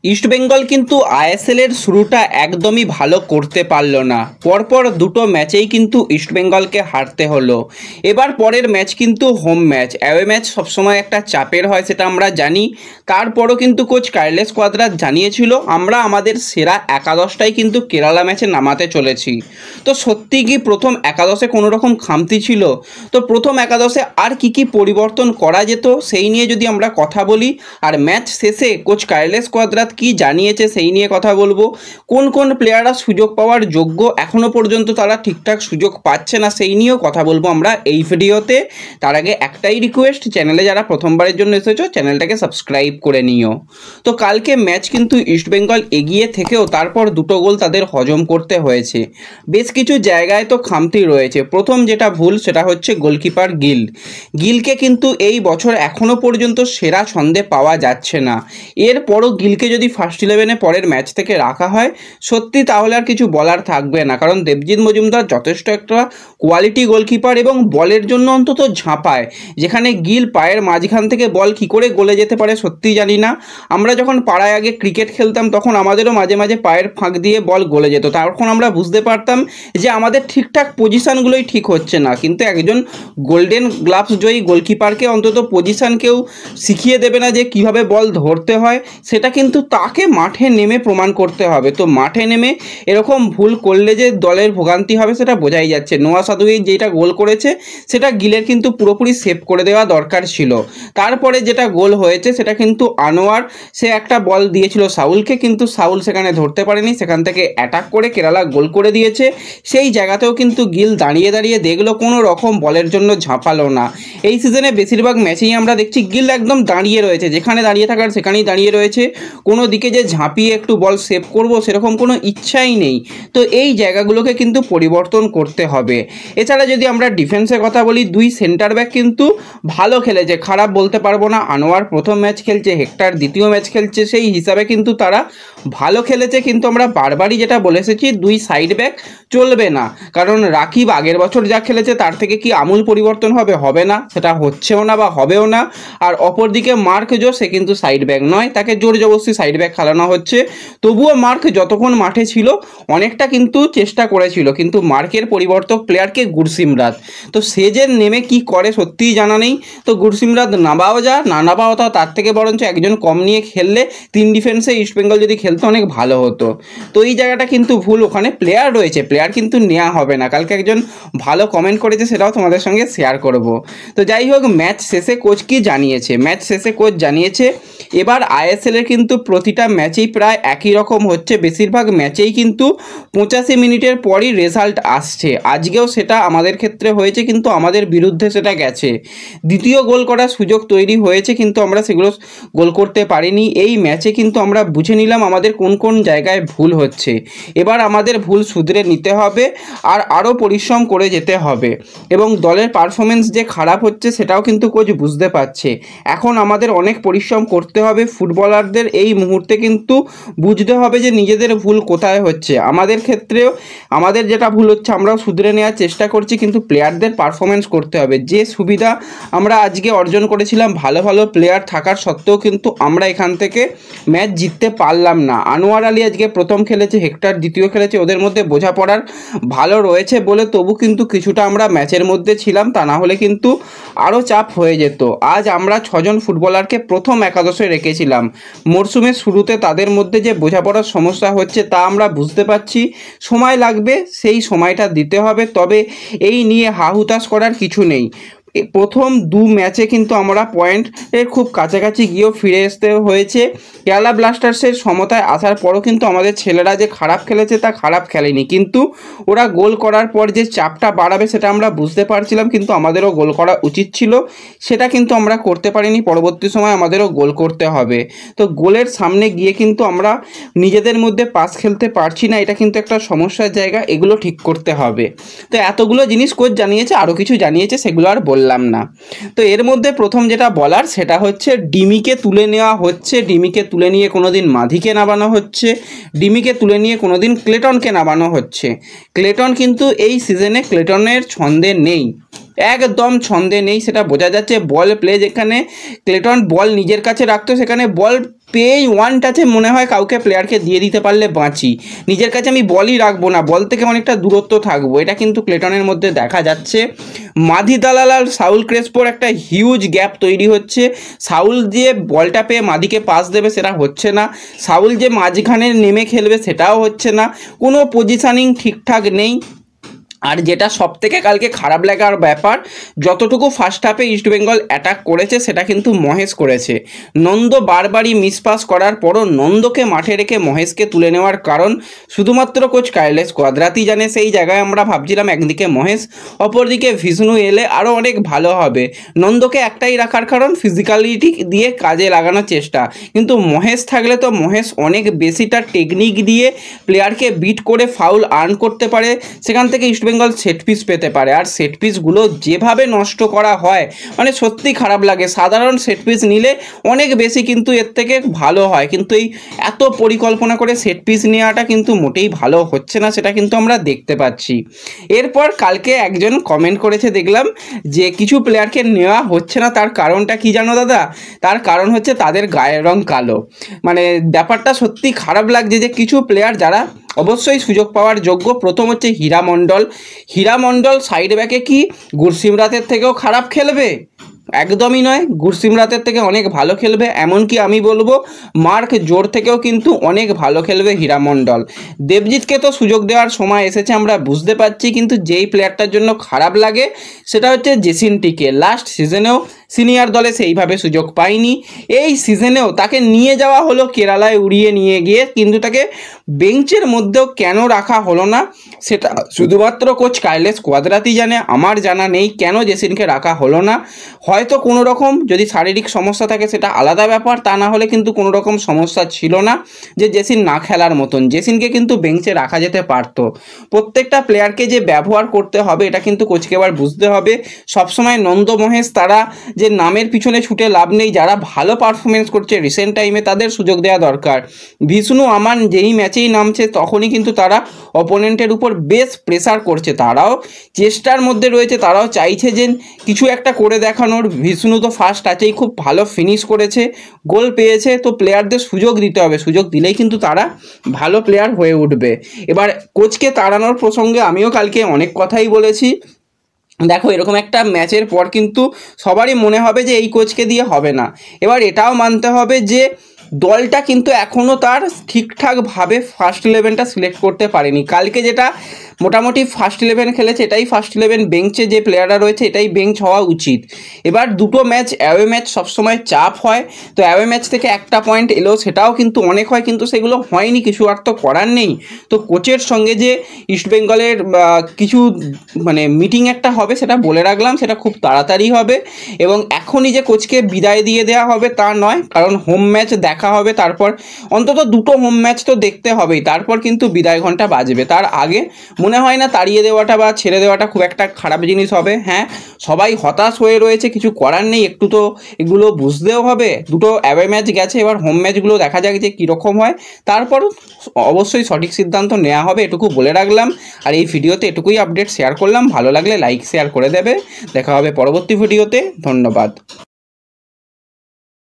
ইস্টবেঙ্গল কিন্তু আইএসএলের শুরুটা একদমই ভালো করতে পারল না। পরপর দুটো ম্যাচেই কিন্তু ইস্টবেঙ্গলকে হারতে হলো। এবার পরের ম্যাচ কিন্তু হোম ম্যাচ, অ্যাওয়ে ম্যাচ সবসময় একটা চাপের হয়, সেটা আমরা জানি। তারপরও কিন্তু কোচ কার্লোস কোয়াদ্রাস জানিয়েছিল আমরা আমাদের সেরা একাদশটাই কিন্তু কেরালা ম্যাচে নামাতে চলেছি। তো সত্যি কি প্রথম একাদশে কোনো রকম খামতি ছিল? তো প্রথম একাদশে আর কি পরিবর্তন করা যেত সেই নিয়ে যদি আমরা কথা বলি, আর ম্যাচ শেষে কোচ কার্লোস কোয়াদ্রাস কি জানিয়েছে সেই নিয়ে কথা বলবো। কোন কোন প্লেয়াররা সুযোগ পাওয়ার যোগ্য, এখনও পর্যন্ত তারা ঠিকঠাক সুযোগ পাচ্ছে না, সেই নিয়েও কথা বলবো আমরা এই ভিডিওতে। তার আগে একটাই রিকোয়েস্ট, চ্যানেলে যারা প্রথমবারের জন্য এসেছো চ্যানেলটাকে সাবস্ক্রাইব করে নিও। তো কালকে ম্যাচ কিন্তু ইস্টবেঙ্গল এগিয়ে থেকেও তারপর দুটো গোল তাদের হজম করতে হয়েছে। বেশ কিছু জায়গায় তো খামতি রয়েছে। প্রথম যেটা ভুল সেটা হচ্ছে গোলকিপার গিলকে কিন্তু এই বছর এখনও পর্যন্ত সেরা ছন্দে পাওয়া যাচ্ছে না। এরপরও গিলকে যদি ফার্স্ট ইলেভেনে পরের ম্যাচ থেকে রাখা হয় সত্যি তাহলে আর কিছু বলার থাকবে না, কারণ দেবজিৎ মজুমদার যথেষ্ট একটা কোয়ালিটি গোলকিপার এবং বলের জন্য অন্তত ঝাঁপায়, যেখানে গিল পায়ের মাঝখান থেকে বল কী করে গলে যেতে পারে সত্যি জানি না। আমরা যখন পাড়ায় আগে ক্রিকেট খেলতাম তখন আমাদেরও মাঝে মাঝে পায়ের ফাঁক দিয়ে বল গলে যেত, তখন আমরা বুঝতে পারতাম যে আমাদের ঠিকঠাক পজিশানগুলোই ঠিক হচ্ছে না। কিন্তু একজন গোল্ডেন গ্লাভস জয়ী গোলকিপারকে অন্তত পজিশান কেউ শিখিয়ে দেবে না যে কিভাবে বল ধরতে হয়, সেটা কিন্তু তাকে মাঠে নেমে প্রমাণ করতে হবে। তো মাঠে নেমে এরকম ভুল করলে যে দলের ভোগান্তি হবে সেটা বোঝাই যাচ্ছে। নোয়া সাদুই যেটা গোল করেছে সেটা গিলের কিন্তু পুরোপুরি সেভ করে দেওয়া দরকার ছিল। তারপরে যেটা গোল হয়েছে সেটা কিন্তু আনোয়ার, সে একটা বল দিয়েছিল সাউলকে, কিন্তু সাউল সেখানে ধরতে পারেনি, সেখান থেকে অ্যাটাক করে কেরালা গোল করে দিয়েছে। সেই জায়গাতেও কিন্তু গিল দাঁড়িয়ে দাঁড়িয়ে দেখলো, কোনো রকম বলের জন্য ঝাঁপালো না। এই সিজনে বেশিরভাগ ম্যাচেই আমরা দেখছি গিল একদম দাঁড়িয়ে রয়েছে, যেখানে দাঁড়িয়ে থাকার সেখানেই দাঁড়িয়ে রয়েছে, কোনো দিকে যে ঝাঁপিয়ে একটু বল সেভ করব সেরকম কোনো ইচ্ছাই নেই। তো এই জায়গাগুলোকে কিন্তু পরিবর্তন করতে হবে। এছাড়া যদি আমরা ডিফেন্সের কথা বলি, দুই সেন্টার ব্যাক কিন্তু ভালো খেলেছে, খারাপ বলতে পারবো না। আনোয়ার প্রথম ম্যাচ খেলছে, হেক্টর দ্বিতীয় ম্যাচ খেলছে, সেই হিসাবে কিন্তু তারা ভালো খেলেছে। কিন্তু আমরা বারবারই যেটা বলে এসেছি, দুই সাইড ব্যাক চলবে না, কারণ রাকিব আগের বছর যা খেলেছে তার থেকে কি আমূল পরিবর্তন হবে না, সেটা হচ্ছেও না বা হবেও না। আর অপরদিকে মার্ক জো, সে কিন্তু সাইড ব্যাক নয়, তাকে জোর জবরদস্তি সাইড ব্যাক খেলানো হচ্ছে। তবুও মার্ক যতক্ষণ মাঠে ছিল অনেকটা কিন্তু চেষ্টা করেছিল, কিন্তু মার্কের পরিবর্তক প্লেয়ারকে গুরসিমরাত, তো সে যে নেমে কি করে সত্যিই জানা নেই। তো গুরসিমরাত নামাও যা না নামাও তা, তার থেকে বরঞ্চ একজন কম নিয়ে খেললে তিন ডিফেন্সে ইস্টবেঙ্গল যদি খেলতো অনেক ভালো হতো। তো এই জায়গাটা কিন্তু ভুল, ওখানে প্লেয়ার রয়েছে, প্লেয়ার কিন্তু নেওয়া হবে না। কালকে একজন ভালো কমেন্ট করেছে, সেটাও তোমাদের সঙ্গে শেয়ার করব। তো যাই হোক, ম্যাচ শেষে কোচ কি জানিয়েছে, ম্যাচ শেষে কোচ জানিয়েছে এবার আইএসএলের কিন্তু প্রতিটা ম্যাচেই প্রায় একই রকম হচ্ছে, বেশিরভাগ ম্যাচেই কিন্তু 85 মিনিটের পরই রেজাল্ট আসছে। আজকেও সেটা আমাদের ক্ষেত্রে হয়েছে, কিন্তু আমাদের বিরুদ্ধে সেটা গেছে। দ্বিতীয় গোল করার সুযোগ তৈরি হয়েছে, কিন্তু আমরা সেগুলো গোল করতে পারিনি। এই ম্যাচে কিন্তু আমরা বুঝে নিলাম আমাদের কোন কোন জায়গায় ভুল হচ্ছে। এবার আমাদের ভুল শুধরে নিতে হবে আর আরও পরিশ্রম করে যেতে হবে, এবং দলের পারফরমেন্স যে খারাপ হচ্ছে সেটাও কিন্তু কোচ বুঝতে পারছে। এখন আমাদের অনেক পরিশ্রম করতে হবে। ফুটবলারদের এই মুহূর্তে কিন্তু বুঝতে হবে যে নিজেদের ভুল কোথায় হচ্ছে। আমাদের ক্ষেত্রেও আমাদের যেটা ভুল হচ্ছে আমরাও শুধরে নেওয়ার চেষ্টা করছি, কিন্তু প্লেয়ারদের পারফরমেন্স করতে হবে। যে সুবিধা আমরা আজকে অর্জন করেছিলাম ভালো ভালো প্লেয়ার থাকার সত্ত্বেও কিন্তু আমরা এখান থেকে ম্যাচ জিততে পারলাম না। আনোয়ার আলী আজকে প্রথম খেলেছে, হেক্টর দ্বিতীয় খেলেছে, ওদের মধ্যে বোঝাপড়ার ভালো রয়েছে বলে তবু কিন্তু কিছুটা আমরা ম্যাচের মধ্যে ছিলাম, তা না হলে কিন্তু আরও চাপ হয়ে যেত। আজ আমরা 6 জন ফুটবলারকে প্রথম একাদশে রেখেছিলাম। মরশুমের শুরুতে তাদের মধ্যে যে বোঝাপড়ার সমস্যা হচ্ছে তা আমরা বুঝতে পারছি, সময় লাগবে, সেই সময়টা দিতে হবে। তবে এই নিয়ে হাহুতাশ করার কিছু নেই। প্রথম দু ম্যাচে কিন্তু আমরা পয়েন্টের খুব কাছাকাছি গিয়েও ফিরে আসতে হয়েছে। কেরালা ব্লাস্টার্সের সমতায় আসার পরও কিন্তু আমাদের ছেলেরা যে খারাপ খেলেছে তা খারাপ খেলেনি, কিন্তু ওরা গোল করার পর যে চাপটা বাড়াবে সেটা আমরা বুঝতে পারছিলাম, কিন্তু আমাদেরও গোল করা উচিত ছিল, সেটা কিন্তু আমরা করতে পারিনি। পরবর্তী সময় আমাদেরও গোল করতে হবে। তো গোলের সামনে গিয়ে কিন্তু আমরা নিজেদের মধ্যে পাস খেলতে পারছি না, এটা কিন্তু একটা সমস্যার জায়গা, এগুলো ঠিক করতে হবে। তো এতগুলো জিনিস কোচ জানিয়েছে, আরও কিছু জানিয়েছে, সেগুলো আর বললাম না। তো এর মধ্যে প্রথম যেটা বলার সেটা হচ্ছে ডিমিকে তুলে নেওয়া হচ্ছে, ডিমিকে তুলে নিয়ে কোনোদিন মাধিকে নামানো হচ্ছে, ডিমিকে তুলে নিয়ে কোনোদিন ক্লেটনকে নামানো হচ্ছে। ক্লেটন কিন্তু এই সিজনে ক্লেটনের ছন্দে নেই। একদম ছন্দে নেই, সেটা বোঝা যাচ্ছে। বল প্লে যেখানে ক্লেটন বল নিজের কাছে রাখতো, সেখানে বল পেয়েই ওয়ান টাচে মনে হয় কাউকে প্লেয়ারকে দিয়ে দিতে পারলে বাঁচি, নিজের কাছে আমি বলই রাখবো না, বল থেকে অনেকটা দূরত্ব থাকবো, এটা কিন্তু ক্লেটনের মধ্যে দেখা যাচ্ছে। মাধি দালাল আর সাউল ক্রেসপোর একটা হিউজ গ্যাপ তৈরি হচ্ছে। সাউল যে বলটা পেয়ে মাধিকে পাস দেবে সেটা হচ্ছে না, সাউল যে মাঝখানে নেমে খেলবে সেটাও হচ্ছে না, কোনো পজিশনিং ঠিকঠাক নেই। আর যেটা সবথেকে কালকে খারাপ লাগার ব্যাপার, যতটুকু ফার্স্ট হাফে ইস্টবেঙ্গল অ্যাটাক করেছে সেটা কিন্তু মহেশ করেছে। নন্দ বারবারই মিসপাস করার পরও নন্দকে মাঠে রেখে মহেশকে তুলে নেওয়ার কারণ শুধুমাত্র কোচ কার্লোস কোয়াদ্রাতি জানে। সেই জায়গায় আমরা ভাবছিলাম একদিকে মহেশ, অপরদিকে বিষ্ণু এলে আরও অনেক ভালো হবে। নন্দকে একটাই রাখার কারণ ফিজিক্যালিটি দিয়ে কাজে লাগানোর চেষ্টা, কিন্তু মহেশ থাকলে তো মহেশ অনেক বেশিটা টেকনিক দিয়ে প্লেয়ারকে বিট করে ফাউল আর্ন করতে পারে, সেখান থেকে ইস্টবেঙ্গল সেট পিস পেতে পারে। আর সেট পিসগুলো যেভাবে নষ্ট করা হয় মানে সত্যি খারাপ লাগে। সাধারণ সেট পিস নিলে অনেক বেশি কিন্তু এর থেকে ভালো হয়, কিন্তু এই এত পরিকল্পনা করে সেট পিস নেওয়াটা কিন্তু মোটেই ভালো হচ্ছে না, সেটা কিন্তু আমরা দেখতে পাচ্ছি। এরপর কালকে একজন কমেন্ট করেছে দেখলাম যে কিছু প্লেয়ারকে নেওয়া হচ্ছে না, তার কারণটা কি জানো দাদা? তার কারণ হচ্ছে তাদের গায়ের রং কালো। মানে ব্যাপারটা সত্যি খারাপ লাগছে যে কিছু প্লেয়ার যারা অবশ্যই সুযোগ পাওয়ার যোগ্য। প্রথম হচ্ছে হীরা মণ্ডল সাইড ব্যাকে কি গুরসিমরাতের থেকেও খারাপ খেলবে? একদমই নয়, গুরসিমরাতের থেকে অনেক ভালো খেলবে। এমনকি আমি বলবো মার্ক জোর থেকেও কিন্তু অনেক ভালো খেলবে হীরা মণ্ডল। দেবজিৎকে তো সুযোগ দেওয়ার সময় এসেছে আমরা বুঝতে পারছি, কিন্তু যেই প্লেয়ারটার জন্য খারাপ লাগে সেটা হচ্ছে জেসিনটিকে। লাস্ট সিজনেও সিনিয়র দলে সেইভাবে সুযোগ পায়নি, এই সিজনেও তাকে নিয়ে যাওয়া হলো কেরালায় উড়িয়ে নিয়ে গিয়ে, কিন্তু তাকে বেঞ্চের মধ্যেও কেন রাখা হলো না সেটা শুধুমাত্র কোচ কার্লোস কোয়াদ্রাতি জানে। আমার জানা নেই কেন জেসিনকে রাখা হলো না। হয়তো কোনো রকম যদি শারীরিক সমস্যা থাকে সেটা আলাদা ব্যাপার, তা না হলে কিন্তু কোনো রকম সমস্যা ছিল না যে জেসিন না খেলার মতন। জেসিনকে কিন্তু বেঞ্চে রাখা যেতে পারতো। প্রত্যেকটা প্লেয়ারকে যে ব্যবহার করতে হবে এটা কিন্তু কোচকে এবার বুঝতে হবে। সবসময় নন্দ মহেশ তারা যে নামের পিছনে ছুটে লাভ নেই, যারা ভালো পারফরমেন্স করছে রিসেন্ট টাইমে তাদের সুযোগ দেওয়া দরকার। বিষ্ণু আমান যেই ম্যাচেই নামছে তখনই কিন্তু তারা অপোনেন্টের উপর বেশ প্রেসার করছে, তারাও চেষ্টার মধ্যে রয়েছে, তারাও চাইছে যে কিছু একটা করে দেখানোর। বিষ্ণু তো ফার্স্ট টাচেই খুব ভালো ফিনিশ করেছে, গোল পেয়েছে, তো প্লেয়ারদের সুযোগ দিতে হবে, সুযোগ দিলেই কিন্তু তারা ভালো প্লেয়ার হয়ে উঠবে। এবার কোচকে তাড়ানোর প্রসঙ্গে আমিও কালকে অনেক কথাই বলেছি। দেখো এরকম একটা ম্যাচের পর কিন্তু সবারই মনে হবে যে এই কোচকে দিয়ে হবে না। এবার এটাও মানতে হবে যে দলটা কিন্তু এখনও তার ঠিকঠাকভাবে ফার্স্ট ইলেভেনটা সিলেক্ট করতে পারেনি। কালকে যেটা মোটামুটি ফার্স্ট ইলেভেন খেলেছে এটাই ফার্স্ট ইলেভেন, বেঞ্চে যে প্লেয়াররা রয়েছে এটাই বেঞ্চ হওয়া উচিত। এবার দুটো ম্যাচ অ্যাওয়ে ম্যাচ সবসময় চাপ হয়, তো অ্যাওয়ে ম্যাচ থেকে একটা পয়েন্ট এলো সেটাও কিন্তু অনেক হয়, কিন্তু সেগুলো হয়নি, কিছু আর তো করার নেই। তো কোচের সঙ্গে যে ইস্টবেঙ্গলের কিছু মানে মিটিং একটা হবে সেটা বলে রাখলাম, সেটা খুব তাড়াতাড়ি হবে। এবং এখনই যে কোচকে বিদায় দিয়ে দেওয়া হবে তা নয়, কারণ হোম ম্যাচ দেখা হবে, তারপর অন্তত দুটো হোম ম্যাচ তো দেখতে হবেই, তারপর কিন্তু বিদায় ঘন্টা বাজবে। তার আগে মনে হয় না তাড়িয়ে দেওয়াটা বা ছেড়ে দেওয়াটা খুব একটা খারাপ জিনিস হবে। হ্যাঁ, সবাই হতাশ হয়ে রয়েছে, কিছু করার নেই, একটু তো এগুলো বুঝতেও হবে। দুটো অ্যাওয়ে ম্যাচ গেছে, এবার হোম ম্যাচগুলো দেখা যাক যে কীরকম হয়, তারপর অবশ্যই সঠিক সিদ্ধান্ত নেওয়া হবে, এটুকু বলে রাখলাম। আর এই ভিডিওতে এটুকুই আপডেট শেয়ার করলাম, ভালো লাগলে লাইক শেয়ার করে দেবে। দেখা হবে পরবর্তী ভিডিওতে, ধন্যবাদ।